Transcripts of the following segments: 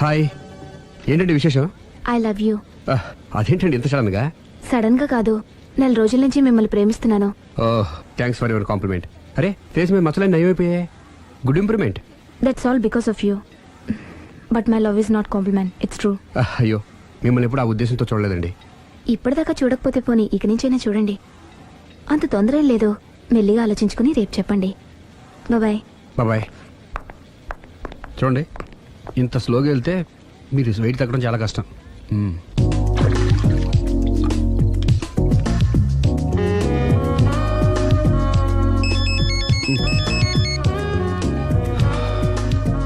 Hi, ఏంటండి విశేషం? I love you. అదేంటండి ఇంత సడన్ గా? సడన్ గా కాదు, నెల రోజుల నుంచి మిమ్మల్ని ప్రేమిస్తున్నాను. Oh, thanks for your compliment. అరే, ఫేస్ మీద మచ్చలన్నీ నయమైపోయాయి. Good improvement. That's all because of you. But my love is not compliment, it's true. అయ్యో, మిమ్మల్ని ఎప్పుడు ఆ ఉద్దేశంతో చూడలేదండి. ఇప్పటిదాకా చూడకపోతే పోనీ ఇక నుంచైనా చూడండి. అంత తొందర ఏం లేదు, మెల్లిగా ఆలోచించుకుని రేపు చెప్పండి. బాయ్. బాయ్. చూడండి, ఇంత స్లోగా వెళ్తే మీరు వెయిట్ తగ్గడం చాలా కష్టం.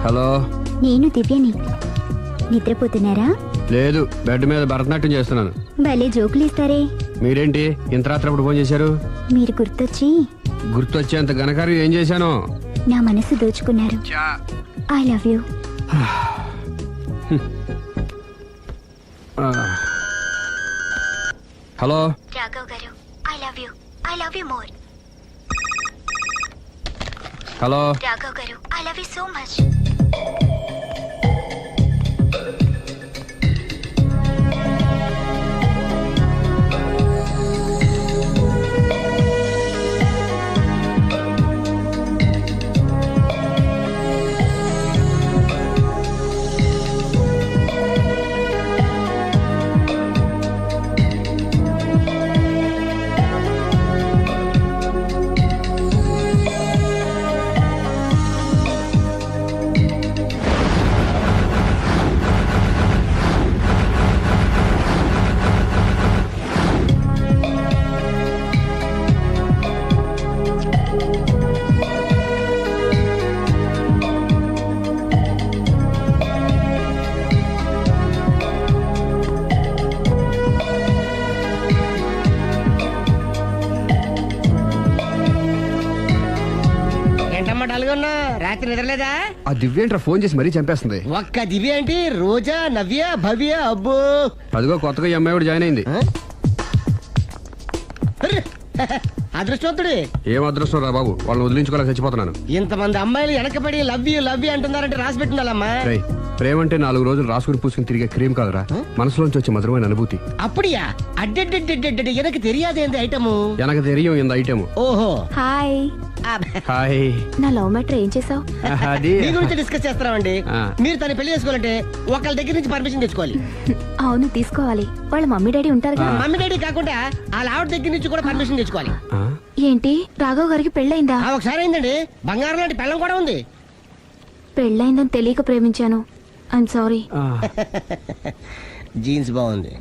హలో, నేను దివ్యని. నిద్రపోతున్నారా? లేదు, బెడ్ మీద భరతనాట్యం చేస్తున్నాను. భలే జోకులు ఇస్తారే. మీరేంటి ఇంత రాత్రి అప్పుడు ఫోన్ చేశారు? మీరు గుర్తొచ్చి గుర్తొచ్చేంత ఘనకార్యం ఏం చేశాను? నా మనసు దోచుకున్నారు. I love you. Hello Raghav garu, I love you. I love you more. Hello Raghav garu, I love you so much. రాత్రి నిద్రలేదా? ఆ దివ్యేంట్రా ఫోన్ చేసి మరీ చంపేస్తుంది. ఒక్క దివ్య ఏంటి, రోజా, నవ్య, భవ్య, అబ్బో. అదిగో కొత్తగా ఈ అమ్మాయి కూడా జాయిన్ అయింది. అదృష్టవంతుడి. ఏం అదృష్టం రా బాబు, వాళ్ళని వదిలించుకోలేక చచ్చిపోతున్నాను. ఇంతమంది అమ్మాయిలు వెనకబడి లవ్ యూ అంటున్నారంటే రాసి పెట్టిండాలమ్మా. రేయ్, ప్రేమ అంటే 4 రోజులు రాసుకుని పూసుకుని తిరిగే క్రీమ్ కాదురా, మనసులోంచి వచ్చే మధురమైన అనుభూతి. அப்படியா? அடடடடடட, எனக்கு தெரியாது இந்த ஐட்டము. எனக்கு தெரியும் இந்த ఐటమ్. ఓహో. హాయ్. హాయ్. నా లవ్ మ్యాటర్ ఏం చేసావు? అది మీ గురించి డిస్కస్ చేస్తున్నామండి. మీరు తన పెళ్లి చేసుకోవాలంటే ఒకళ్ళ దగ్గర నుంచి పర్మిషన్ తెచ్చుకోవాలి. అవును, తీసుకోవాలి. వాళ్ళ మమ్మీ డాడీ ఉంటారు కదా. మమ్మీ డాడీ కాకుండా వాళ్ళ ఆవిడ దగ్గర నుంచి కూడా పర్మిషన్ తెచ్చుకోవాలి. ఏంటి, రాఘవ్ గారికి పెళ్ళైందా? ఒకసారి అయిందండి. బంగారం లాంటి పెళ్ళం కూడా ఉంది. పెళ్ళైందని తెలియక ప్రేమించాను. I'm sorry. జీన్స్ బాగుంది.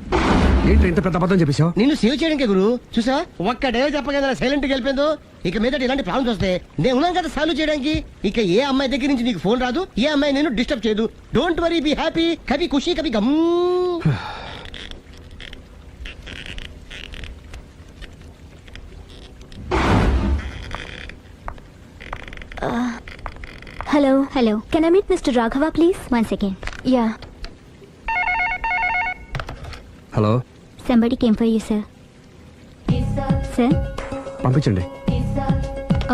ఏంటి ఇంత పెద్ద అబద్ధం చెప్పేశావు? నిన్ను సేవ్ చేయడానికి గురు చూసా, ఒక్క డే చెప్పగల సైలెంట్ గా వెళ్ళిపోయిందో. ఇక మీద ఇలాంటి ప్రాబ్లమ్స్ వస్తే నేను ఉన్నాం కదా సాల్వ్ చేయడానికి. ఇక ఏ అమ్మాయి దగ్గర నుంచి నీకు ఫోన్ రాదు, ఏ అమ్మాయి నేను డిస్టర్బ్ చేయదు. Don't worry, be happy. Kabhi Khushi Kabhi Gham. Hello. Hello, can I meet mister Raghava please? 1 second. Yeah. Hello, Somebody came for you, sir. Sir? పంపించండి.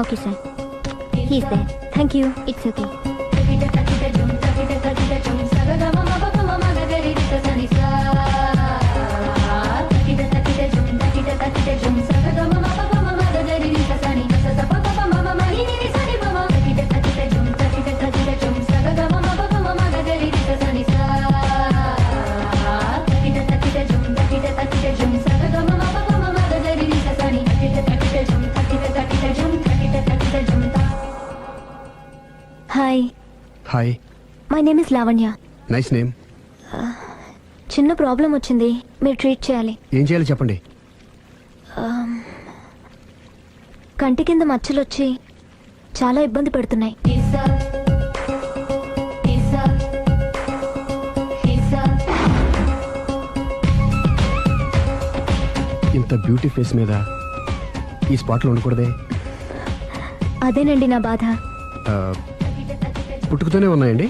Okay, sir. He's there. Thank you. It's okay. Hi. Hi. My name is Lavanya. Nice name. చిన్న problem వచ్చింది, మీరు treat చేయాలి. ఏం చేయాలి చెప్పండి. కంటి కింద మచ్చలు వచ్చి చాలా ఇబ్బంది పెడుతున్నాయి. ఇంత బ్యూటీ ఫేస్ మీద ఈ స్పాట్లో ఉండకూడదే. అదేనండి నా బాధ. పుట్టుకతోనే ఉన్నాయండి?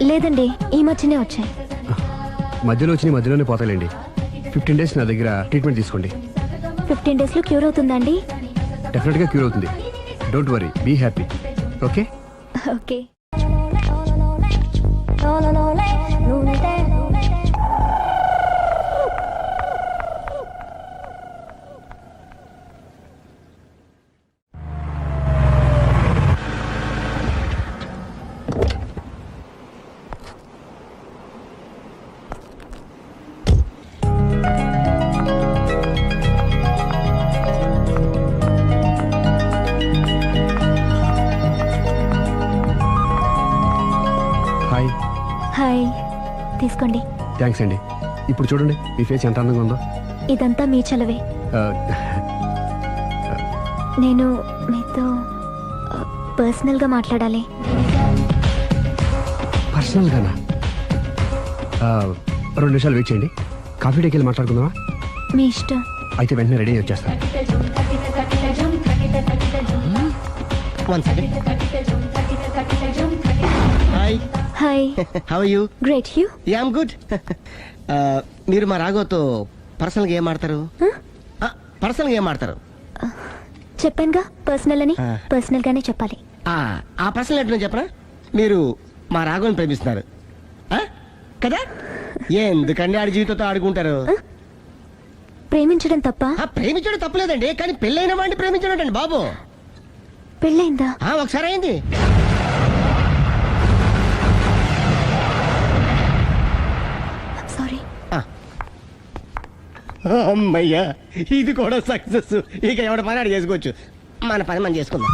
లేదండి, ఈ మధ్యనే వచ్చాయి. మధ్యలో వచ్చి మధ్యలోనే పోతాయండి. 15 days నా దగ్గర ట్రీట్మెంట్ తీసుకోండి. 15 days లో క్యూర్ అవుతుందండి? డెఫినెట్గా క్యూర్ అవుతుంది. Don't worry, be happy. Okay okay. Hi. Hi, తీసుకోండి. థ్యాంక్స్ అండి. ఇప్పుడు చూడండి మీ ఫేస్ ఎంత అందంగా ఉందో. ఇదంతా మీ చలవే. ఆ, నేను మీతో పర్సనల్గా మాట్లాడాలి. పర్సనల్గానా? 2 నిమిషాలు వెయిట్ చేయండి. కాఫీ డేకి వెళ్ళి మాట్లాడుకుందామా? మీ ఇష్టం. అయితే వెంటనే రెడీ వచ్చేస్తాను. 1 second. Hi, hi. How are you? Great. You? Yeah, I'm good. మీరు మా రాఘవతో పర్సనల్గా ఏం ఆడతారు? పర్సనల్గా ఏం ఆడతారు? చెప్పానుగా పర్సనల్ అని. ఆ. పర్సనల్ గానే చెప్పాలి. ఆ పర్సనల్ ఏంటో చెప్పనా? మీరు మా రాఘవని ప్రేమిస్తున్నారు ఆ? కదా? ఎందుకండి ఆడి జీవితంతో ఆడుకుంటారు? ప్రేమించడం తప్ప? ప్రేమించడం తప్పలేదండి, కానీ పెళ్ళైన వాడిని ప్రేమించడం అండి బాబు. పెళ్ళైందా? ఒకసారి అయింది. సారీ. అమ్మయ్యా, ఇది కూడా సక్సెస్. ఇక ఎవడ పని ఆడు చేసుకోవచ్చు, మన పని మనం చేసుకుందాం.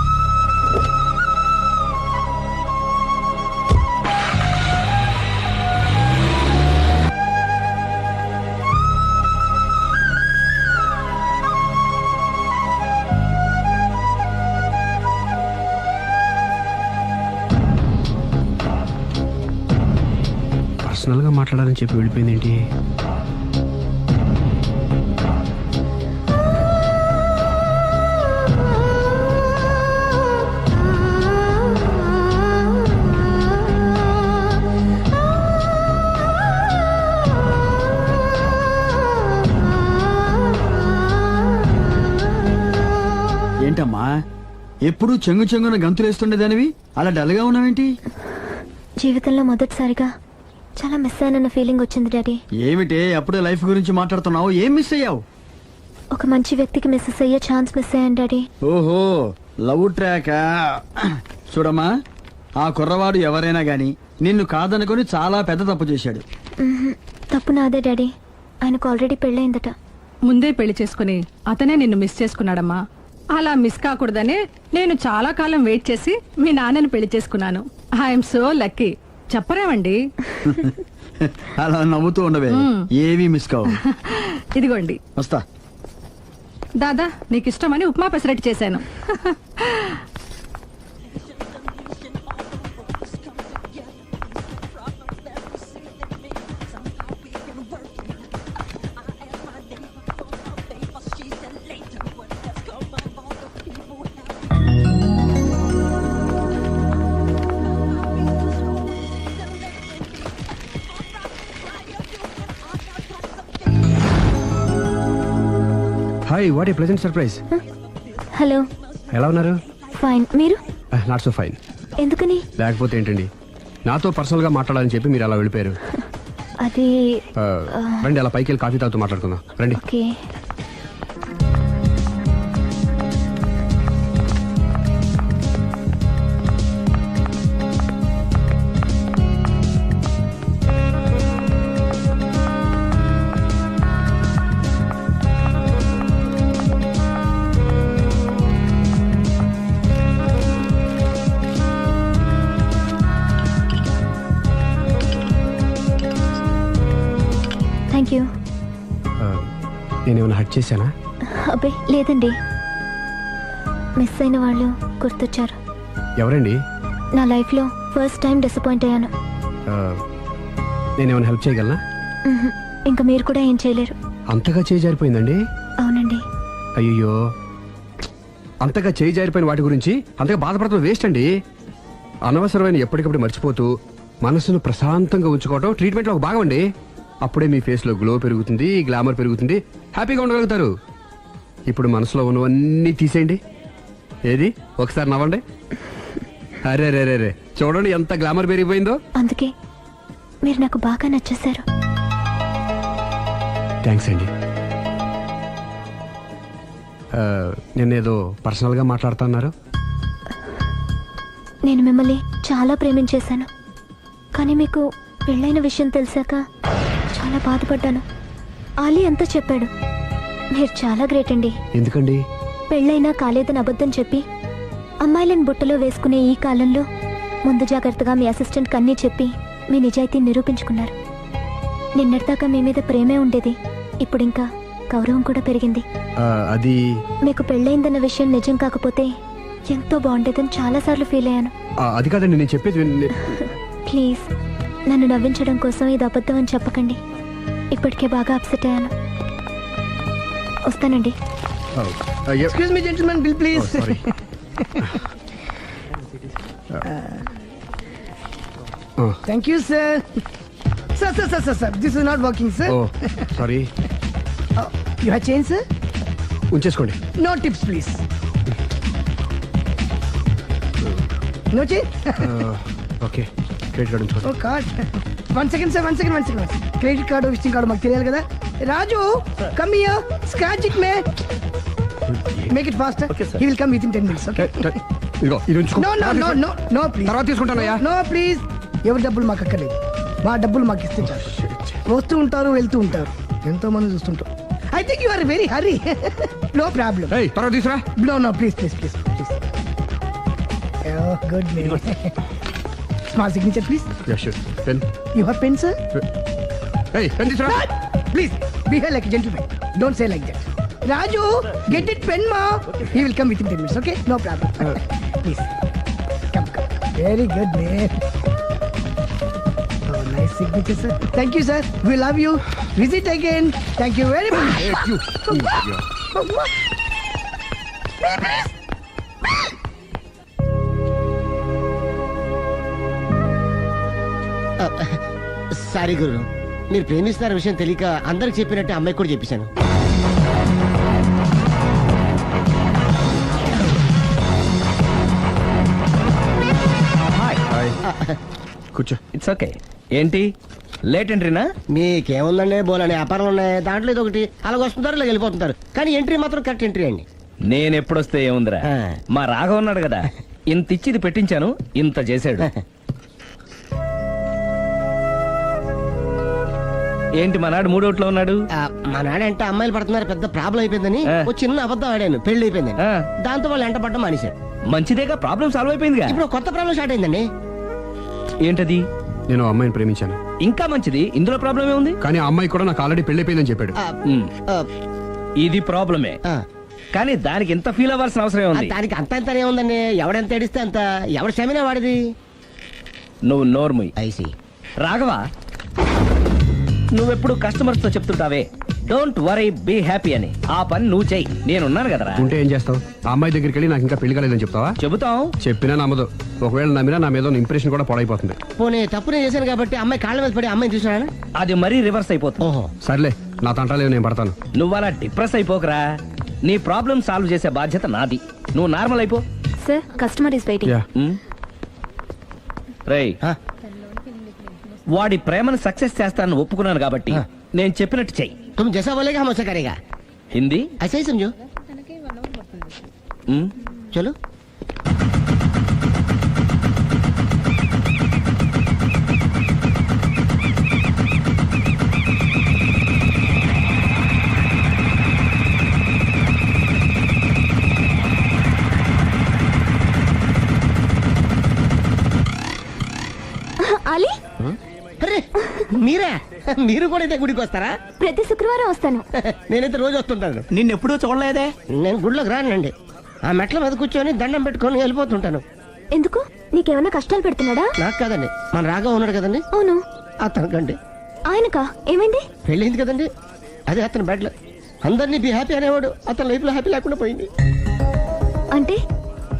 పర్సనల్గా మాట్లాడాలని చెప్పి వెళ్ళిపోయింది ఏంటి? ఏంటమ్మా ఎప్పుడు చెంగు చెంగున గంతులేస్తుండేదానివి అలా డల్గా ఉన్నావేంటి? జీవితంలో మొదటిసారిగా చాలా మిస్ అయినన్న ఫీలింగ్ వచ్చింది డాడీ. ఏమిటే అప్పుడే లైఫ్ గురించి మాట్లాడుతున్నావు? ఏం మిస్ అయ్యావు? ఒక మంచి వ్యక్తికి మిస్సెస్ అయ్యే ఛాన్స్ మిస్ అయ్యాను డాడీ. ఓహో, లవ్ ట్రాక్. చూడమ్మా, ఆ కుర్రవాడు ఎవరైనా గాని నిన్ను కాదనుకొని చాలా పెద్ద తప్పు చేశాడు. తప్పు నాదే డాడీ. ఆయనకు ఆల్రెడీ పెళ్ళయిందట. ముందే పెళ్లి చేసుకుని అతనే నిన్ను మిస్ చేసుకున్నాడమ్మా. అలా మిస్ కాకూడదని నేను చాలా కాలం వెయిట్ చేసి మీ నాన్నని పెళ్లి చేసుకున్నాను. I'm so lucky. చెప్పరేమండి? అలా నవ్వుతూ ఉండవే, ఏవి మిస్ కావు. ఇదిగోండి. వస్తా. దాదా, నీకు ఇష్టమని ఉప్మా పెసరట్టు చేశాను. Hi, what a pleasant surprise. Hello. ఎలా ఉన్నారు? ఫైన్. మీరు? Not so fine. ఎందుకని? లేకపోతే ఏంటండి, నాతో పర్సనల్గా మాట్లాడాలని చెప్పి మీరు అలా వెళ్ళిపోయారు. అది రండి, అలా పైకి వెళ్ళి కాఫీ తాగుతూ మాట్లాడుకుందాం. రండి. ఓకే. Thank you. నేనేమైనా హర్ట్ చేశానా? అబ్బే లేదండి, మిస్ అయిన వాళ్ళు గుర్తొచ్చారు. ఎవరండి? నా లైఫ్లో ఫస్ట్ టైం డిసప్పాయింట్ అయ్యాను. నేనేమైనా హెల్ప్ చేయగలనా? ఇంకా మీరు కూడా ఏం చేయలేరు. అంతగా చేయి జారిపోయిందండి? అవునండి. అయ్యో, అంతగా చేయి జారిపోయిన వాటి గురించి అంతగా బాధపడటం వేస్ట్ అండి. అనవసరమైన ఎప్పటికప్పుడు మర్చిపోతూ మనసును ప్రశాంతంగా ఉంచుకోవటం ట్రీట్మెంట్లో ఒక భాగం అండి. అప్పుడే మీ ఫేస్లో గ్లో పెరుగుతుంది, గ్లామర్ పెరుగుతుంది, హ్యాపీగా ఉండగలుగుతారు. ఇప్పుడు మనసులో ఉన్నవన్నీ తీసేయండి. ఏది, ఒకసారి నవ్వండి. అరే రే రే రే, చూడండి ఎంత గ్లామర్ పెరిగిపోయిందో. అందుకే మీరు నాకు బాగా నచ్చేశారు. థ్యాంక్స్ అండి. నేనేదో పర్సనల్గా మాట్లాడుతున్నారు. నేను మిమ్మల్ని చాలా ప్రేమించేశాను, కానీ మీకు పెళ్ళైన విషయం తెలిసాక చాలా బాధపడ్డాను. ఆలీ అంతా చెప్పాడు. మీరు చాలా గ్రేట్ అండి. ఎందుకండి? పెళ్ళైనా కాలేదని అబద్ధం చెప్పి అమ్మాయిలను బుట్టలో వేసుకునే ఈ కాలంలో ముందు జాగ్రత్తగా మీ అసిస్టెంట్ కన్నీ చెప్పి మీ నిజాయితీ నిరూపించుకున్నారు. నిన్నటిదాకా మీ మీద ప్రేమే ఉండేది, ఇప్పుడు ఇంకా గౌరవం కూడా పెరిగింది. అది మీకు పెళ్ళయిందన్న విషయం నిజం కాకపోతే ఎంతో బాగుండేదని చాలాసార్లు ఫీల్ అయ్యాను. అది కాదండి నేను చెప్పేది ప్లీజ్ నన్ను నవ్వించడం కోసం ఇది అబద్ధం అని చెప్పకండి. ఇప్పటికే బాగా అప్సెట్ అయ్యాను. వస్తానండి. Excuse me gentlemen, bill please. Sorry. Thank you sir. Sir sir sir sir sir this is not working sir. Oh sorry. You have change sir? ఉంచేసుకోండి. No tips please. No change? Okay credit card ఉంచుకోండి. Oh card. One second sir, one second. Credit card visiting card మాకు తెలియాలి కదా. Raju come here, scratch it may, make it fast. He will come within 10 minutes. Okay. ఇదిగో ఇది ఉంచుకో. No no no no no please. తర్వాత తీసుకుంటానయ్యా. No please. ఎవరి డబ్బులు మాకు అక్కర్లేదు, మా డబ్బులు మాకు ఇస్తే చాలు. వస్తూ ఉంటారు, వెళ్తూ ఉంటారు, ఎంతో మంది చూస్తుంటారు. I think you are very hurry. No problem. ఏయ్ తర్వాత తీసురా. No no please please please please. Good name. Small signature please. Yeah sure. Pen. You have pen sir? ఏయ్ పెన్ తీసురా. Please behave like a gentleman. Don't say like that. Raju, get it pen ma. He will come within 10 minutes. Okay, no problem. Please come. Very good man. Oh, nice signature, sir. Thank you, sir. We love you. Visit again. Thank you very much. Thank you. Sorry గురు, మీరు ప్రేమిస్తున్న విషయం తెలియక అందరికి చెప్పినట్టే అమ్మాయి కూడా చెప్పేశాను. కూర్చో. It's okay. ఏంటి లేట్ ఎంట్రీనా? మీకేముందండి, బోలని వ్యాపారాలు ఉన్నాయి, దాంట్లో ఇది ఒకటి అలాగ వస్తుంటారు ఇలా వెళ్ళిపోతుంటారు, కానీ ఎంట్రీ మాత్రం కరెక్ట్ ఎంట్రీ అండి. నేను ఎప్పుడొస్తే ఏముందిరా, మా రాఘవ ఉన్నాడు కదా, ఇంత ఇచ్చి ఇది పెట్టించాను, ఇంత చేశాడు. ఏంటి మా నాడు మూడోట్లో ఉన్నాడు? మా నాడంటే అమ్మాయిలు పడుతున్నారు పెద్ద ప్రాబ్లం అయిపోయిందని ఆ. ఒక చిన్న అబద్ధం ఆడాను, పెళ్లి అయిపోయిందని. ఆ. దాంతో వాళ్ళు ఎంట పడ్డం మానేశారు. మంచిదేగా, ప్రాబ్లం సాల్వ్ అయిపోయిందిగా. ఇప్పుడు కొత్త ప్రాబ్లం స్టార్ట్ అయిందండి. ఏంటది? నేను ఆ అమ్మాయిని ప్రేమించాను, ఇంకా మంచిది, ఇందులో ప్రాబ్లం ఏముంది? కానీ ఆ అమ్మాయి కూడా నాకు ఆల్రెడీ పెళ్ళైపోయిందని చెప్పాడు. ఆ, ఉమ్, ఆ, ఇది ప్రాబ్లమే, ఆ. కానీ దానికి ఇంత ఫీల్ అవ్వాల్సిన అవసరం ఆ, ఉంది? దానికి అంత ఇంత ఏముందండి, ఎవడెంత ఏడిస్తే అంత, ఎవడ క్షమినా వాడిది. నువ్వు నోర్ముయ్. ఐసి రాఘవ, నువ్వెప్పుడు కస్టమర్స్ తో చెప్తుంటావే డోంట్ వరీ బీ హ్యాపీ అని, ఆ పని నువ్వు చెయ్యి, నేనున్నాను కదరా. ఉంటే ఏం చేస్తావు? ఆ అమ్మాయి దగ్గరికి వెళ్ళి నాకు ఇంకా పెళ్లి కాలేదని చెప్తావా? చెబుతాం. చెప్పినా నమ్మదు. ఒకవేళ నమ్మినా నా మీద ఇంప్రెషన్ కూడా పాడైపోతుంది. పోనీ తప్పు నేను చేశాను కాబట్టి అమ్మాయి కాళ్ళ మీద పడి అమ్మాయిని చూసాను. అది మరీ రివర్స్ అయిపోతుంది. ఓహో, సర్లే, నా తంటాలేవు, నేను పడతాను. నువ్వు అలా డిప్రెస్ అయిపోకరా, నీ ప్రాబ్లం సాల్వ్ చేసే బాధ్యత నాది, నువ్వు నార్మల్ అయిపో. Sir customer is waiting. Yeah. రేయ్, ఆ. వాడి ప్రేమను సక్సెస్ చేస్తానని ఒప్పుకున్నాను కాబట్టి ఆ. నేను చెప్పినట్టు చెయ్యి. तुम जैसा बोलेगा हम वैसा करेगा. హిందీ ऐसा ही समझो. ఉమ్, चलो. ఆలీ, అరే మీరా, మీరు కూడా ఇదే గుడికి వస్తారా? ప్రతి శుక్రవారం వస్తాను. నేనైతే రోజు వస్తుంటాను. నిన్నెప్పుడూ చూడలేదే. నేను గుడిలోకి రానండి, ఆ మెట్ల మీద కూర్చొని దండం పెట్టుకొని వెళ్ళిపోతుంటాను. ఎందుకు? నీకేమైనా కష్టాలు పెడుతున్నాడా? నాకు కాదండి, మన రాగా ఉన్నాడు కదండి, అవును. అతనికండి. ఆయనకా? ఏమైంది? పెళ్ళైంది కదండి, అదే అతని బెడ్లో అందరినీ బి హ్యాపీ అనేవాడు, అతని లైఫ్ లో హ్యాపీ లేకుండా పోయింది. అంటే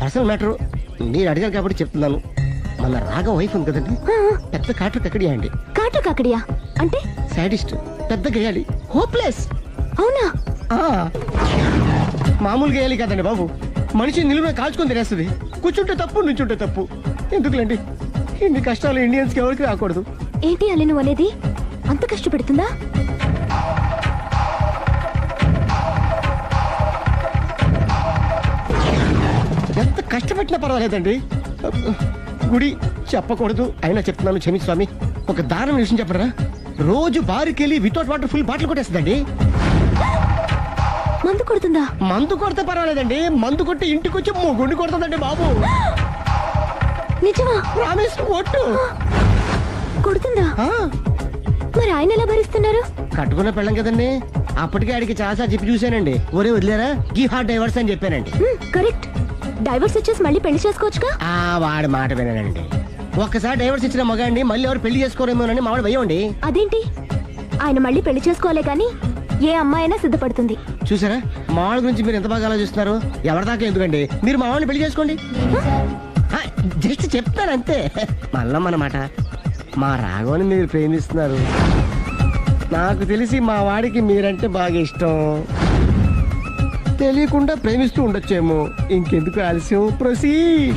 అసలు మ్యాటర్ మీరు అడిగారు కాబట్టి చెప్తున్నాను. మన రాగా వైఫ్ ఉంది కదండి, పెద్ద కాటు కక్కడియా అండి. కాటు కాకడియా అంటే? సాడిస్ట్, పెద్ద గేయాలి, హోప్లెస్. అవునా? మామూలు గేయాలి కదండి బాబు, మనిషి నిలువున కాల్చుకొని తినేస్తుంది. కూర్చుంటే తప్పు, నుంచుంటే తప్పు. ఎందుకులేండి, ఇన్ని కష్టాలు ఇండియన్స్ కి ఎవరికి రాకూడదు. ఏంటి అల్లి నువ్వు అనేది? అంత కష్టపెడుతుందా? ఎంత కష్టపెట్టినా పర్వాలేదండి. గుడి చెప్పకూడదు అయినా చెప్తున్నాను, క్షమించు స్వామి. ఒక దారుణ విషయం చెప్పరా, రోజు బారుకెళ్ళి వితౌట్ వాటర్ ఫుల్ బాటిల్ కొట్టేస్తుందండి. మందు కొడుతుందా? మందు కొడితే పర్వాలేదండి, మందు కొట్టి ఇంటికి వచ్చి గుండి కొడుతుందండి బాబు. నిజమా? ప్రామిస్ కొట్టు. కొడుతుందా? ఆ, మరి ఆయన ఎలా భరిస్తున్నారు? కట్టుకున్న పెళ్ళం కదండి. అప్పటికే ఆడికి చాలా చెప్పి చూశానండి. ఒరే వదిలేరా, గివ్ హార్ట్ డైవర్స్ అని చెప్పానండి. కరెక్ట్. డైవర్స్ ఇచ్చేసి మళ్ళీ పెళ్లి చేసుకోవచ్చుగా. ఆ వాడి మాట వినండి. ఒక్కసారి డైవర్స్ ఇచ్చిన మగాండి మళ్ళీ ఎవరు పెళ్లి చేసుకోరేమోనని మావాడు భయండి. అదేంటి? ఆయన మళ్ళీ పెళ్లి చేసుకోలే కానీ ఏ అమ్మాయి అయినా సిద్ధపడుతుంది. చూసారా, మావాడి గురించి మీరు ఎంత బాగా ఆలోచిస్తున్నారు. ఎవరి దాకా ఎందుకండి, మీరు మావాడిని పెళ్లి చేసుకోండి. జస్ట్ చెప్తాను అంతే. మళ్ళం అన్నమాట, మా రాఘవని మీరు ప్రేమిస్తున్నారు. నాకు తెలిసి మా వాడికి మీరంటే బాగా ఇష్టం. తెలియకుండా ప్రేమిస్తూ ఉండొచ్చేమో. ఇంకెందుకు ఆలస్యం, ప్రొసీడ్.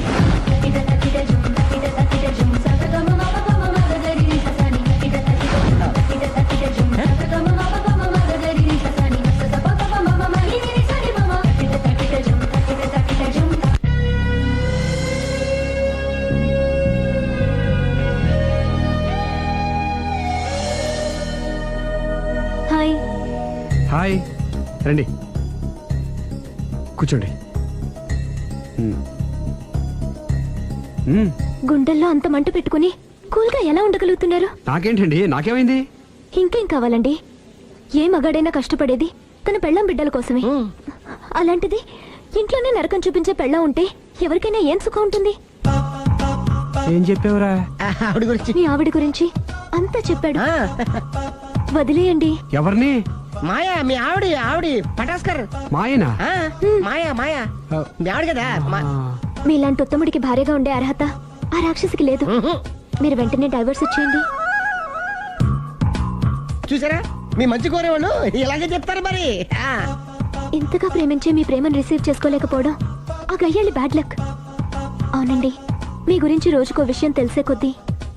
హాయ్. హాయ్, రండి కూర్చోండి. గుండెల్లో అంత మంట పెట్టుకుని కూల్గా ఎలా ఉండగలుగుతున్నారు? నాకేంటండి, నాకేమైంది? ఇంకేం కావాలండి? ఏ మగాడైనా కష్టపడేది తన పెళ్ళాం బిడ్డల కోసమే. అలాంటిది ఇంట్లోనే నరకం చూపించే పెళ్ళాం ఉంటే ఎవరికైనా ఏం సుఖం ఉంటుంది? ఏం చెప్పావురా? ఆవిడ గురించి మీ ఆవిడ గురించి అంతా చెప్పాడు. వదిలేయండి. ఎవరిని? మాయా, మీ ఆవిడ పటాస్కర్. మాయనా? మాయా మీ ఆవిడ కదా. మీలాంటి ఉత్తముడికి భార్యగా ఉండే అర్హత ఆ రాక్షసికి లేదు. మీరు వెంటనే డైవర్స్ ఇచ్చేయండి. చూసారా, మీ మంచి కోరేవాళ్ళు ఇలాగే చెప్తారు మరి. ఇంతగా ప్రేమించే మీ ప్రేమను రిసీవ్ చేసుకోలేకపోవడం ఆ గయ్యాళ్ళి బ్యాడ్ లక్. అవునండి, మీ గురించి రోజుకో విషయం తెలిసే కొద్దీ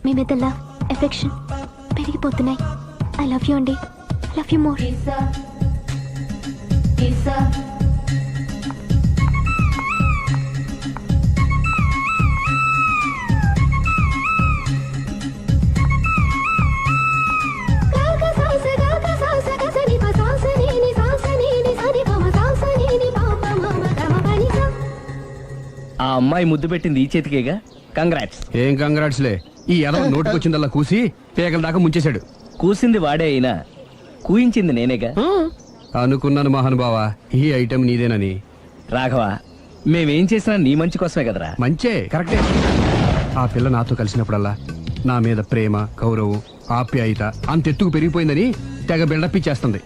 మీ మీద లవ్, ఎఫెక్షన్ పెరిగిపోతున్నాయి. ఐ లవ్ యూ అండి. I love you more. ఆ అమ్మాయి ముద్దు పెట్టింది ఈ చేతికేగా. కంగ్రాట్స్. ఏం కంగ్రాట్స్లే, ఈ ఎదవ నోటికొచ్చిందల్లా కూసి పేకల దాకా ముంచేశాడు. కూసింది వాడే అయినా కూయించింది నేనేగా. అనుకున్నాను మహానుభావా, ఈ ఐటెం నీదేనని. రాఘవ, మేమేం చేసినా నీ మంచి కోసమే కదరా. మంచే, కరెక్టే. ఆ పిల్ల నాతో కలిసినప్పుడల్లా నా మీద ప్రేమ, గౌరవం, ఆప్యాయత అంతెత్తుకు పెరిగిపోయిందని తెగ బిల్డప్ ఇచ్చేస్తుంది.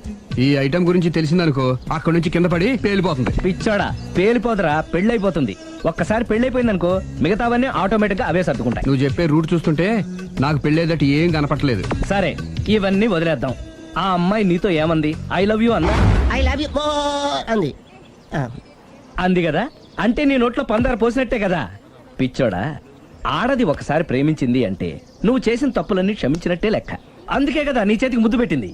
ఈ ఐటెం గురించి తెలిసిందనుకో, అక్కడి నుంచి కింద పడి పేలిపోతుంది. పిచ్చోడా, పేలిపోదరా, పెళ్ళైపోతుంది. ఒక్కసారి పెళ్ళైపోయిందనుకో మిగతావన్నీ ఆటోమేటిక్ గా అవే సర్దుకుంటాయి. నువ్వు చెప్పే రూట్ చూస్తుంటే నాకు పెళ్ళేదట ఏం కనపట్లేదు. సరే, ఇవన్నీ వదిలేద్దాం. ఆ అమ్మాయి నీతో ఏమంది? ఐ లవ్ యూ అందా? ఐ లవ్ యూ అంది. అంది కదా, అంటే నీ నోట్లో పందారు పోసినట్టే కదా. పిచ్చోడా, ఆడది ఒకసారి ప్రేమించింది అంటే నువ్వు చేసిన తప్పులన్నీ క్షమించినట్టే లెక్క. అందుకే కదా నీ చేతికి ముద్దు పెట్టింది.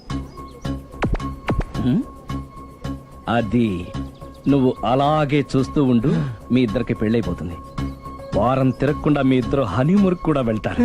అది నువ్వు అలాగే చూస్తూ ఉండు, మీ ఇద్దరికి పెళ్ళైపోతుంది. వారం తిరగకుండా మీ ఇద్దరు హనీమూర్ కూడా వెళ్తారు.